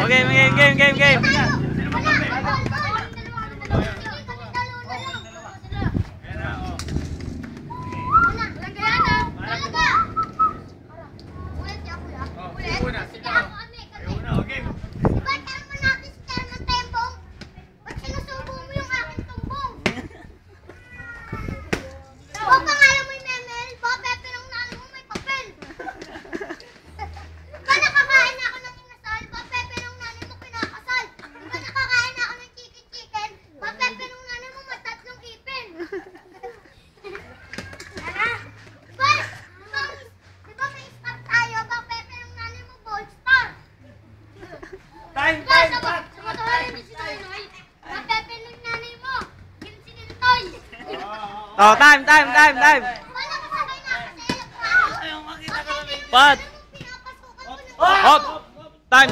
Game. Oh, time. Pat. Hop. Time.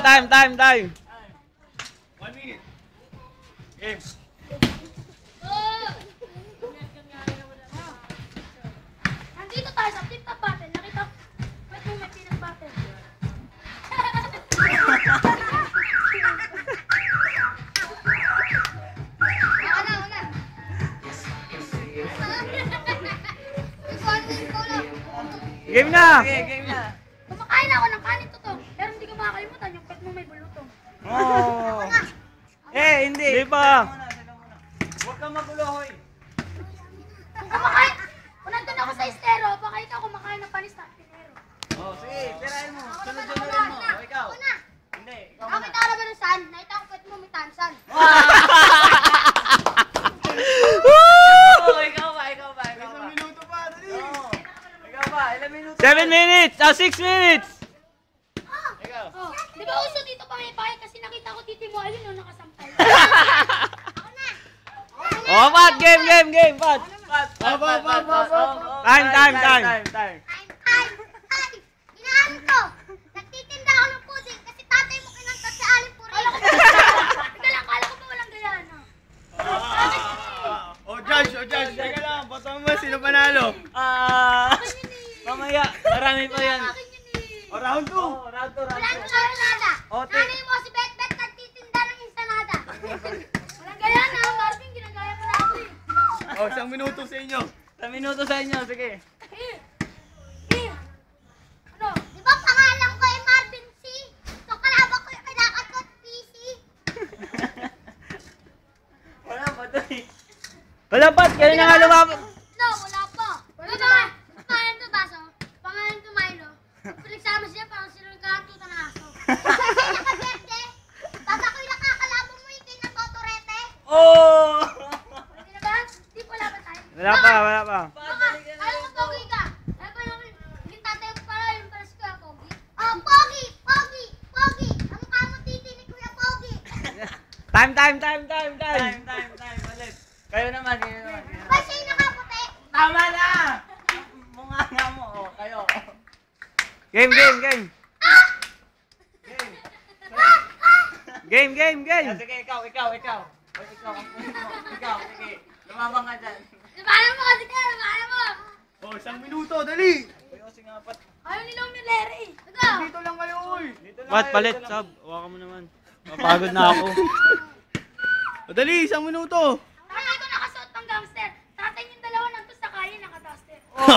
1 minute. Game. Nandito tayo sa tip-top battle. Nakita ko, ba't mo may pinag-battle? Game na. Kumakain ako ng kanin to. Pero hindi ko makakalimutan yung pet mo may bulutong. Oh. Hindi. Di pa. Huwag kang magulo, hoy. Kung nandun ako sa estero, baka ikaw kumakain ng panis na pinero. Oh, sige, tirahin mo. Sunod-sunodin mo. O, ikaw. Una. Hindi, ikaw Ako muna. may tara ba ng san? Nakita ko pet mo may tansan. Ikaw ba? Isang minuto pa, dali. Ikaw ba? Ilang minuto? 7 minutes. 6 minutes. Ikaw. Oh, di ba uso dito pa may bahay kasi nakita ko titi mo ayun yung nakasampay. Oh, Pat. Game, Pat. Time. Ay! Ginaan ko! Nagtitinda ako ng pudding kasi tatay mo kinanta si Aling Purino. Kala ko ba walang gayana? Judge. Teka lang, boto mo sino panalo? Mamaya. Marami pa yan. Akin yun eh. Round 2. Wala nang ensalada. Ote. Nanay mo si Bet nagtitinda ng ensalada. Walang gayana, Marvin, ginagaya mo na ako eh. Isang minuto sa inyo. Sige. Ano? Di ba pangalan ko ay Marvin C? So kalaban ko yung kinakatot PC? Wala, Pat. Kaya na nga lumabas. No, wala pa. Pangalan to baso? Pangalan to Milo? Pinagsama siya parang sila nagkakantutan ng aso. Kasi nakaberte. Tapos ako'y nakakalaban mo yung kinatotorete. Oh! Pwede na ba? Di wala ba tayo? Wala pa. Alam mo, pogi ka. Alam ko naman, yung tatay ko pala, yung paras ko, pogi. Oh, pogi! Ang mukha mo titi ni Kuya Pogi. Time. Ulit. Kayo naman. Ba siya yung nakaputi? Tama na! Mukha nga mo, kayo. Game. Sige, ikaw. Ikaw, sige. Lumabang ka dyan. Paano mo kasi kaya? Paano mo? Isang minuto, dali! Kasi nga, Pat. Ayaw nila umileri. Ikaw. Dito lang kayo, oy! Pat, palit. Sab. Hawakan mo naman. Mapagod na ako. Dali, isang minuto! Tatay ko nakasuot ng gangster. Tatay yung dalawa nandun sa kaya nakaduster. Alam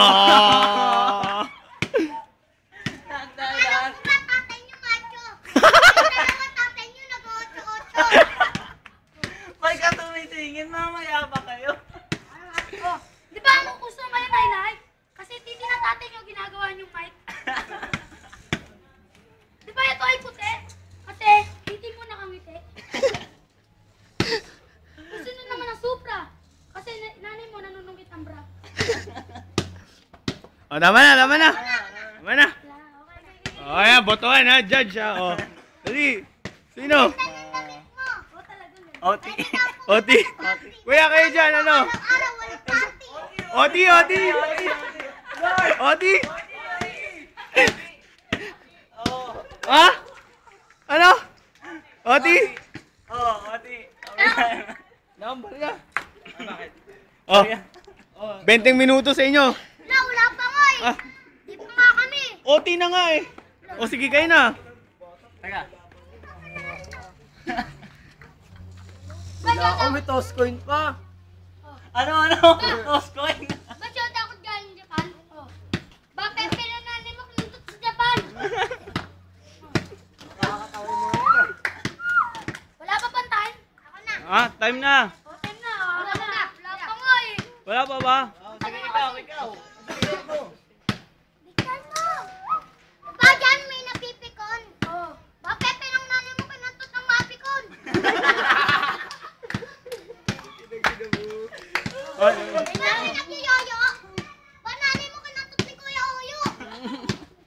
mo ba tatay niyo macho? Yung dalawa tatay niyo nag-8-8. May ka tumitingin, mamaya pa kayo. Oh, di ba ang gusto ngayon ay like? Kasi titi ng tatay niyo ginagawa niyong mic. Di ba ito ay puti? Kasi titi mo nakangiti. Gusto niyo naman ang Supra. Kasi nanay mo nanunungkit ang bra. Tama na. Wala, okay. Ayan, botohan ha, judge ha. Dali, sino? Damit mo. O talaga lang. Oti. Kuya, kayo dyan, ano? Araw walang party. Oti. Ha? Ano? Oti? Number ka. Bakit? 20 minuto sa inyo. Wala pa nga eh. Ah, Di pa nga kami. OT na nga eh. O sige kayo na. Teka. Ako may toss coin pa. Ano? Toss coin. Ba't siya takot galing Japan? Oh. Ba, Pepe na nanay mo kinuntot sa Japan. Wala pa bang time? Ako na. Ah, time na. O, time na. Wala na. Wala pa nga eh. Wala pa ba? Sige, ikaw. Bigyan mo. Ba, dyan may napipikon. Oh. Ba, Pepe ng nanay mo kinuntot ng mapikon. Nanay nagyoyoyo. Ba, nanay mo kinuntot ni Kuya Oyo.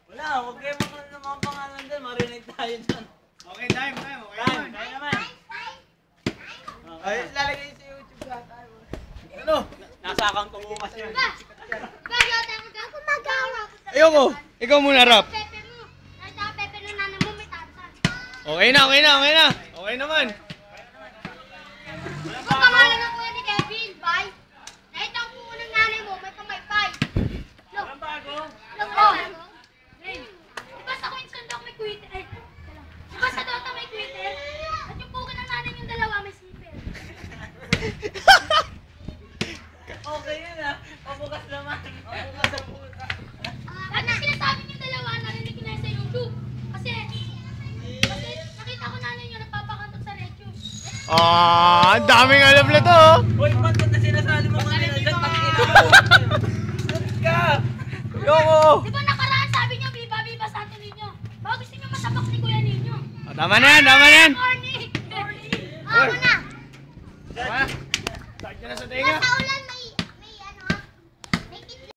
Wala, huwag kayo makulit ng mga pangalan dyan. Marinig tayo dyan. Okay, time. Okay Time, naman. tayo naman. Ay, lalagay sa YouTube lahat. Ano? Nasa account ko bukas yan. Ba, yata ako magawa. Ayoko. Ikaw muna, Rap. Pepe mo. Nakita ko Pepe ng nanay mo may tansan. Okay na. Okay naman. Ang pangalan ng kuya ni Kevin, bye. Nakita ko po ng nanay mo, may pamaypay. Look, Walang bago. look, oh. Diba sa Queen Sandok may Twitter? Ay, diba sa Dota may Twitter? At yung puka ng nanay yung dalawa may zipper. Okay yun ah. Pabukas naman. Pabukas ang puta. Lahat na sinasabi yung dalawa, narinig ko na yun sa YouTube. Kasi nakita ko nanay nyo nagpapakantok sa radio. Ang daming alam na to. Uy, ba't na sinasali mo kanina dyan? Pag-ina mo. Sabi ka. Ayoko. Diba nakaraan sabi nyo, Viva sa atin ninyo. Baka gusto nyo masabak ni kuya ninyo. Tama na yan. Corny! Ako na! Sakit ka na sa tenga. Nasa